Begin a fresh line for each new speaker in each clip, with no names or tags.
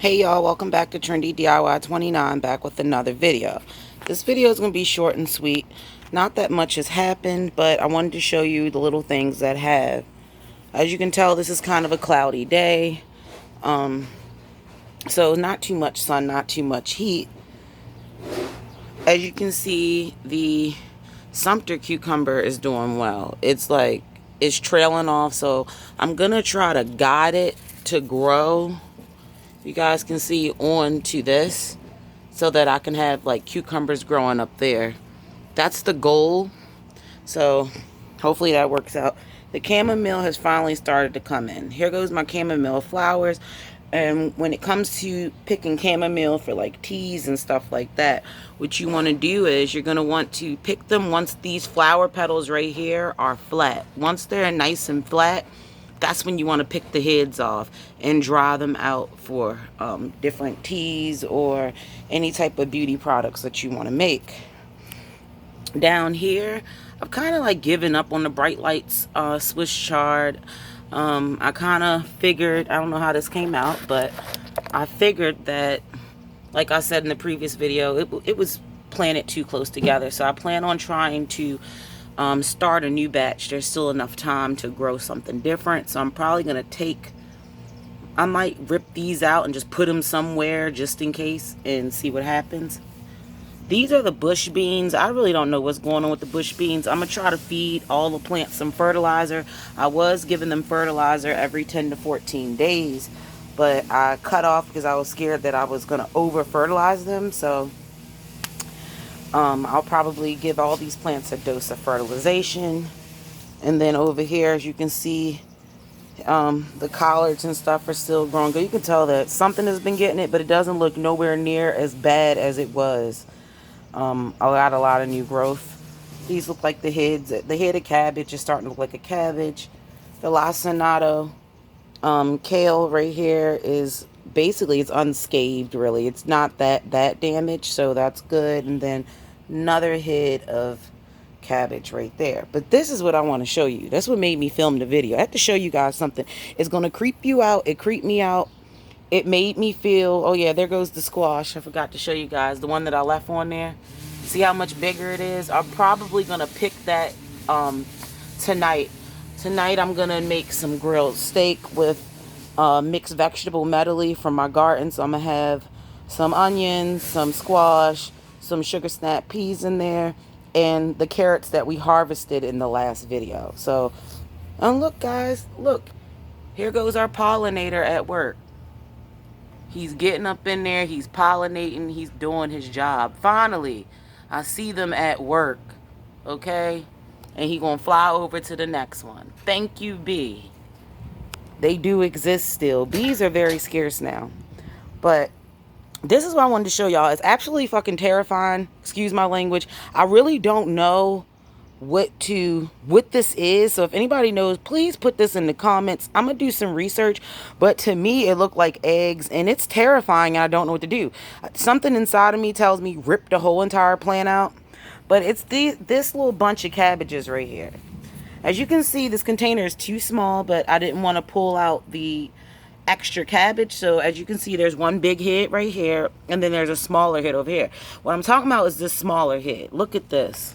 Hey y'all, welcome back to Trendy DIY 29, back with another video. This video is going to be short and sweet. Not that much has happened, but I wanted to show you the little things that have. As you can tell, this is kind of a cloudy day. So not too much sun, not too much heat. As you can see, the Sumter cucumber is doing well. It's trailing off, so I'm going to try to guide it to grow. You guys can see onto this so that I can have like cucumbers growing up there. That's the goal. So hopefully that works out. The chamomile has finally started to come in. Here goes my chamomile flowers. And when it comes to picking chamomile for like teas and stuff like that, what you want to do is you're going to want to pick them once these flower petals right here are flat. Once they're nice and flat, that's when you want to pick the heads off and dry them out for different teas or any type of beauty products that you want to make. Down here, I've kind of like given up on the Bright Lights Swiss chard. I kind of figured, I don't know how this came out, but I figured that, like I said in the previous video, it was planted too close together. So I plan on trying to start a new batch. There's still enough time to grow something different, so I'm probably gonna I might rip these out and just put them somewhere just in case and see what happens. These are the bush beans. I really don't know what's going on with the bush beans. I'm gonna try to feed all the plants some fertilizer. I was giving them fertilizer every 10 to 14 days, but I cut off because I was scared that I was gonna over fertilize them. So I'll probably give all these plants a dose of fertilization. And then over here, as you can see, the collards and stuff are still growing good. You can tell that something has been getting it, but it doesn't look nowhere near as bad as it was. I got a lot of new growth. These look like the heads. The head of cabbage is starting to look like a cabbage. The lacinato kale right here is basically, it's unscathed really. It's not that damaged, so that's good. And then another head of cabbage right there. But this is what I want to show you. That's what made me film the video. I have to show you guys something. It's going to creep you out. It creeped me out. It made me feel, oh yeah, there goes the squash. I forgot to show you guys the one that I left on there. See how much bigger it is? I'm probably going to pick that tonight. Tonight I'm going to make some grilled steak with mixed vegetable medley from my garden. So I'm going to have some onions, some squash, some sugar snap peas in there, and the carrots that we harvested in the last video. So, and look guys, look. Here goes our pollinator at work. He's getting up in there, he's pollinating, he's doing his job. Finally, I see them at work, okay? And he gonna fly over to the next one. Thank you, bee. They do exist still. Bees are very scarce now. But this is what I wanted to show y'all. It's actually fucking terrifying. Excuse my language. I really don't know what this is. So if anybody knows, please put this in the comments. I'm gonna do some research, but to me it looked like eggs and it's terrifying and I don't know what to do. Something inside of me tells me rip the whole entire plant out, but it's this little bunch of cabbages right here. As you can see, this container is too small, but I didn't want to pull out the extra cabbage. So as you can see, there's one big head right here, and then there's a smaller head over here. What I'm talking about is this smaller head. Look at this.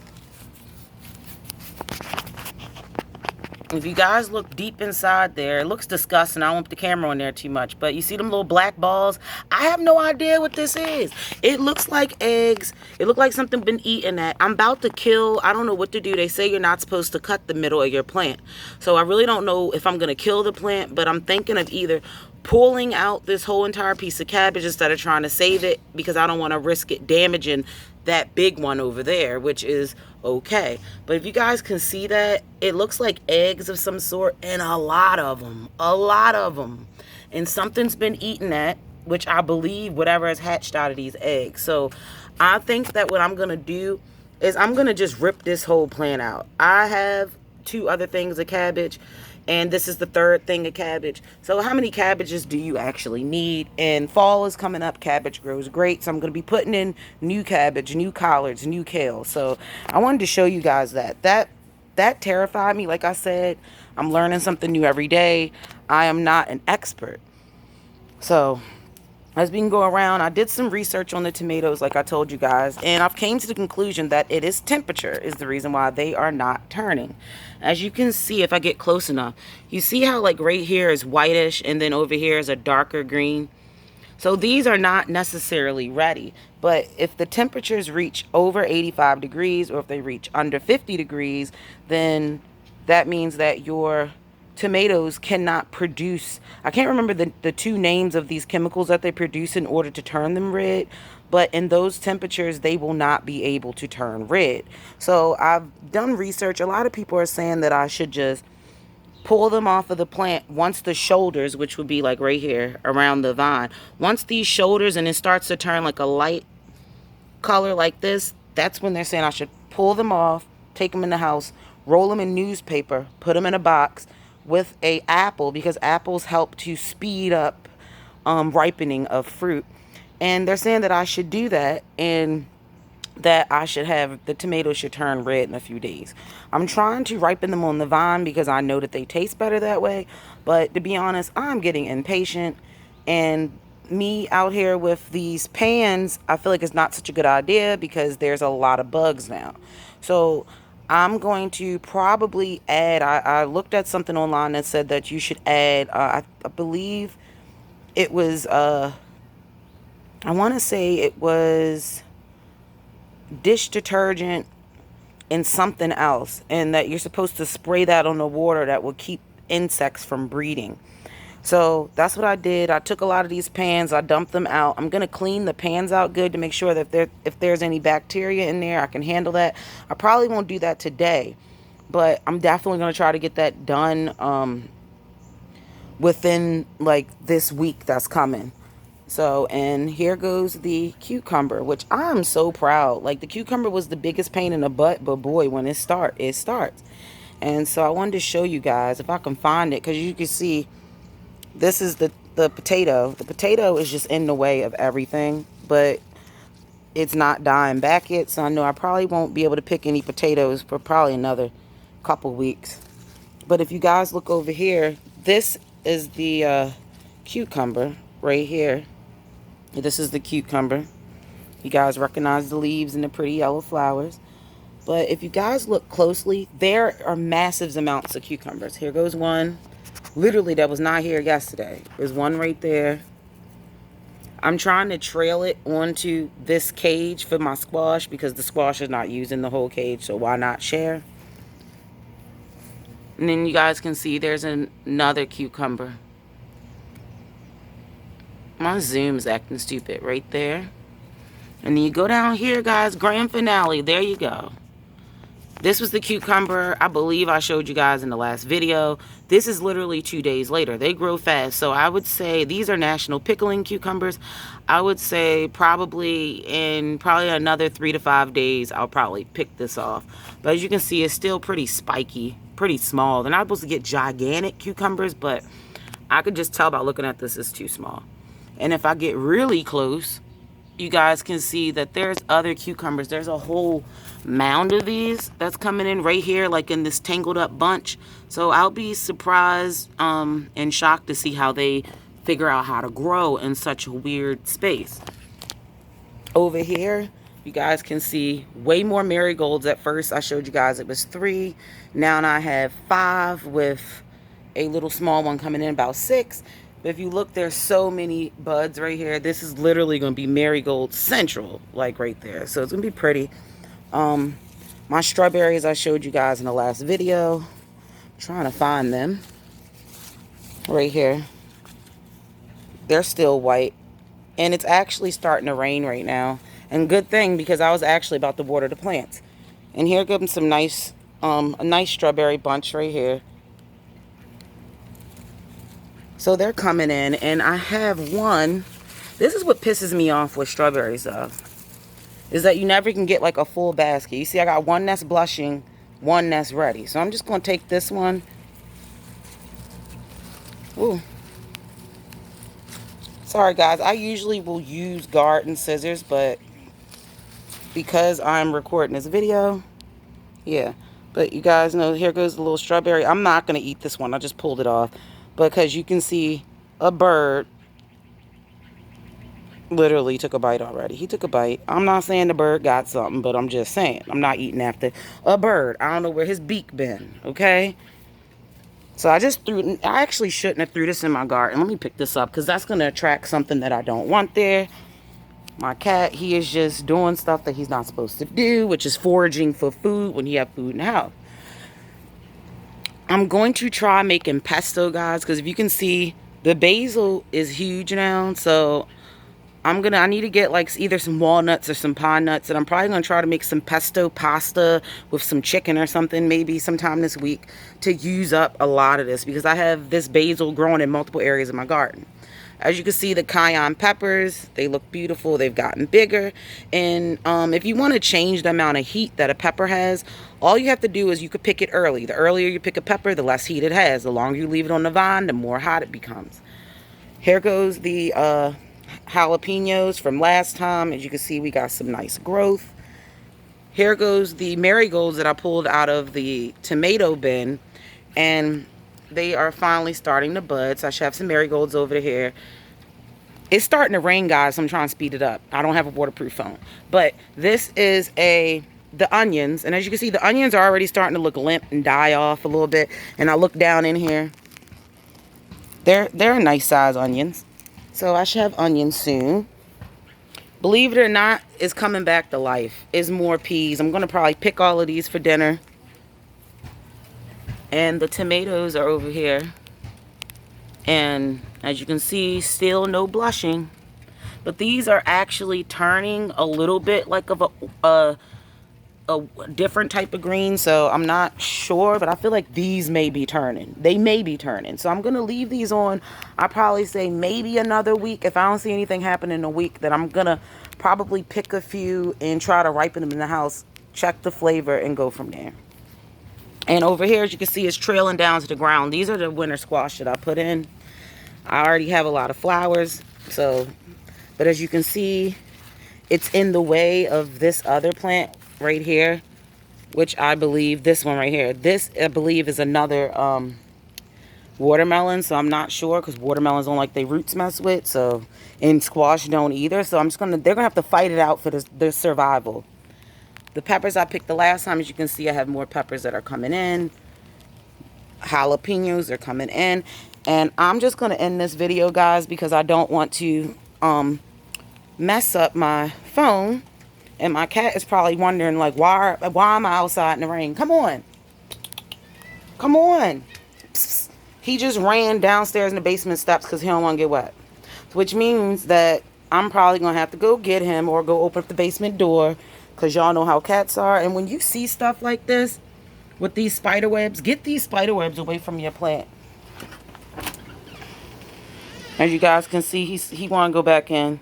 If you guys look deep inside there, it looks disgusting. I don't want the camera on there too much, but you see them little black balls? I have no idea what this is. It looks like eggs. It looks like something been eaten at. I'm about to kill. I don't know what to do. They say you're not supposed to cut the middle of your plant. So I really don't know if I'm going to kill the plant, but I'm thinking of either pulling out this whole entire piece of cabbage instead of trying to save it, because I don't want to risk it damaging that big one over there, which is okay. But if you guys can see that, it looks like eggs of some sort, and a lot of them, and something's been eaten at, which I believe whatever has hatched out of these eggs. So I think that what I'm gonna do is I'm gonna just rip this whole plant out. I have 2 other things of cabbage, and this is the 3rd thing of cabbage. So how many cabbages do you actually need? And fall is coming up. Cabbage grows great. So I'm going to be putting in new cabbage, new collards, new kale. So I wanted to show you guys that. That terrified me. Like I said, I'm learning something new every day. I am not an expert. So as we can go around, I did some research on the tomatoes like I told you guys, and I've came to the conclusion that it is temperature is the reason why they are not turning. As you can see, if I get close enough, you see how like right here is whitish and then over here is a darker green. So these are not necessarily ready, but if the temperatures reach over 85 degrees or if they reach under 50 degrees, then that means that your tomatoes cannot produce, I can't remember the two names of these chemicals that they produce in order to turn them red, but in those temperatures they will not be able to turn red. So I've done research. A lot of people are saying that I should just pull them off of the plant once the shoulders, which would be like right here around the vine, once these shoulders and it starts to turn like a light color like this, that's when they're saying I should pull them off, take them in the house, roll them in newspaper, put them in a box with a apple, because apples help to speed up ripening of fruit. And they're saying that I should do that, and that I should have, the tomatoes should turn red in a few days. I'm trying to ripen them on the vine because I know that they taste better that way. But to be honest, I'm getting impatient, and me out here with these pans, I feel like it's not such a good idea because there's a lot of bugs now. So I'm going to probably add, I looked at something online that said that you should add, I believe it was, I want to say it was dish detergent and something else, and that you're supposed to spray that on the water that will keep insects from breeding. So that's what I did. I took a lot of these pans, I dumped them out. I'm gonna clean the pans out good to make sure that if there's any bacteria in there, I can handle that. I probably won't do that today, but I'm definitely gonna try to get that done within like this week that's coming. So, and here goes the cucumber, which I'm so proud. Like, the cucumber was the biggest pain in the butt, but boy, when it starts. And so I wanted to show you guys if I can find it, because you can see this is the potato. The potato is just in the way of everything, but it's not dying back yet. So I know I probably won't be able to pick any potatoes for probably another couple weeks. But if you guys look over here, this is the cucumber right here. This is the cucumber. You guys recognize the leaves and the pretty yellow flowers. But if you guys look closely, there are massive amounts of cucumbers. Here goes one. Literally, that was not here yesterday. There's one right there. I'm trying to trail it onto this cage for my squash because the squash is not using the whole cage, so why not share? And then you guys can see there's another cucumber. My zoom's acting stupid right there. And then you go down here, guys, grand finale. There you go. This was the cucumber. I believe I showed you guys in the last video. This is literally 2 days later. They grow fast. So I would say these are national pickling cucumbers. I would say probably in another 3 to 5 days, I'll probably pick this off. But as you can see, it's still pretty spiky, pretty small. They're not supposed to get gigantic cucumbers, but I could just tell by looking at this, it's too small. And if I get really close, you guys can see that there's other cucumbers. There's a whole mound of these that's coming in right here, like in this tangled up bunch. So I'll be surprised and shocked to see how they figure out how to grow in such a weird space. Over here, you guys can see way more marigolds. At first, I showed you guys it was 3. Now I have 5 with a little small one coming in, about 6. But if you look, there's so many buds right here. This is literally going to be marigold central, like right there. So it's going to be pretty. My strawberries I showed you guys in the last video. I'm trying to find them. Right here. They're still white. And it's actually starting to rain right now. And good thing, because I was actually about to water the plants. And here comes some nice, a nice strawberry bunch right here. So they're coming in, and I have one. This is what pisses me off with strawberries, though, is that you never can get like a full basket. You see, I got one that's blushing, one that's ready. So I'm just going to take this one. Ooh. Sorry, guys. I usually will use garden scissors, but because I'm recording this video, yeah. But you guys know, here goes the little strawberry. I'm not going to eat this one. I just pulled it off. Because you can see a bird Literally took a bite already. He took a bite. I'm not saying the bird got something, but I'm just saying I'm not eating after a bird. I don't know where his beak been, okay? So I just threw, I actually shouldn't have threw this in my garden. Let me pick this up because that's going to attract something that I don't want there. My cat, he is just doing stuff that he's not supposed to do, which is foraging for food when he have food in the house. I'm going to try making pesto, guys, because if you can see, the basil is huge now. So I need to get like either some walnuts or some pine nuts, and I'm probably going to try to make some pesto pasta with some chicken or something maybe sometime this week to use up a lot of this, because I have this basil growing in multiple areas of my garden. As you can see, the cayenne peppers, they look beautiful. They've gotten bigger. And if you want to change the amount of heat that a pepper has, all you have to do is you could pick it early. The earlier you pick a pepper, the less heat it has. The longer you leave it on the vine, the more hot it becomes. Here goes the jalapenos from last time. As you can see, we got some nice growth. Here goes the marigolds that I pulled out of the tomato bin, and they are finally starting to bud. So I should have some marigolds over here. It's starting to rain, guys, so I'm trying to speed it up. I don't have a waterproof phone. But this is the onions, and as you can see, the onions are already starting to look limp and die off a little bit. And I look down in here. They're nice size onions. So I should have onions soon. Believe it or not, it's coming back to life. It's more peas. I'm going to probably pick all of these for dinner. And the tomatoes are over here. And as you can see, still no blushing. But these are actually turning a little bit like of a different type of green. So I'm not sure, but I feel like these may be turning. They may be turning. So I'm going to leave these on. I'll probably say maybe another week. If I don't see anything happen in a week, then I'm going to probably pick a few and try to ripen them in the house. Check the flavor and go from there. And over here, as you can see, it's trailing down to the ground. These are the winter squash that I put in. I already have a lot of flowers. So, but as you can see, it's in the way of this other plant right here, which I believe, this one right here, this I believe is another watermelon. So I'm not sure, because watermelons don't like their roots mess with. So, and squash don't either. So I'm just they're gonna have to fight it out for their survival. The peppers I picked the last time, as you can see, I have more peppers that are coming in. Jalapenos are coming in. And I'm just going to end this video, guys, because I don't want to mess up my phone. And my cat is probably wondering, like, why am I outside in the rain? Come on. Come on. Psst. He just ran downstairs in the basement steps because he don't want to get wet. Which means that I'm probably going to have to go get him or go open up the basement door, because y'all know how cats are. And when you see stuff like this with these spider webs, get these spider webs away from your plant. As you guys can see, he want to go back in.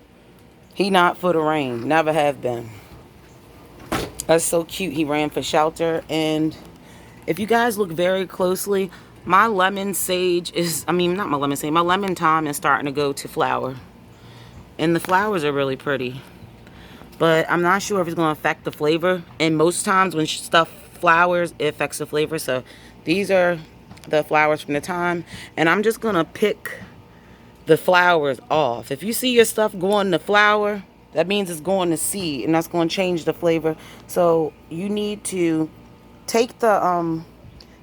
He not for the rain. Never have been. That's so cute. He ran for shelter. And if you guys look very closely, my lemon sage is, not my lemon sage, my lemon thyme is starting to go to flower. And the flowers are really pretty. But I'm not sure if it's going to affect the flavor. And most times when stuff flowers, it affects the flavor. So these are the flowers from the thyme. And I'm just going to pick the flowers off. If you see your stuff going to flower, that means it's going to seed. And that's going to change the flavor. So you need to take the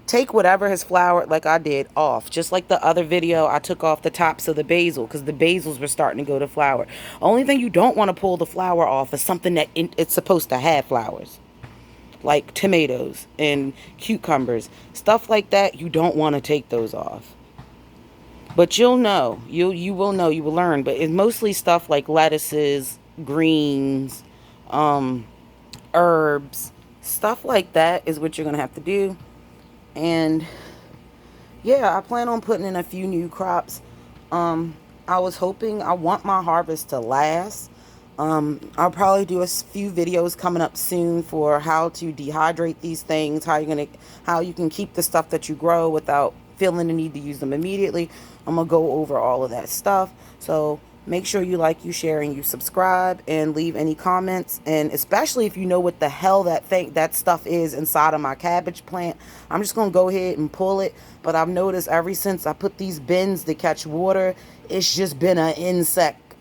take whatever has flowered, like I did, off. Just like the other video, I took off the tops of the basil because the basils were starting to go to flower. Only thing you don't want to pull the flower off is something that it's supposed to have flowers, like tomatoes and cucumbers, stuff like that. You don't want to take those off. But you'll know, you will know, you will learn. But it's mostly stuff like lettuces, greens, herbs, stuff like that is what you're gonna have to do. And yeah, I plan on putting in a few new crops. I want my harvest to last. I'll probably do a few videos coming up soon for how to dehydrate these things, how you can keep the stuff that you grow without feeling the need to use them immediately. I'm gonna go over all of that stuff. So make sure you like, you share, and you subscribe, and leave any comments. And especially if you know what the hell that stuff is inside of my cabbage plant, I'm just gonna go ahead and pull it. But I've noticed ever since I put these bins to catch water, it's just been an insect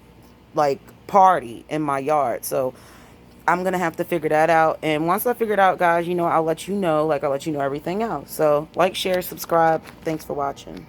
like party in my yard. So I'm going to have to figure that out. And once I figure it out, guys, you know, I'll let you know, like I'll let you know everything else. So like, share, subscribe. Thanks for watching.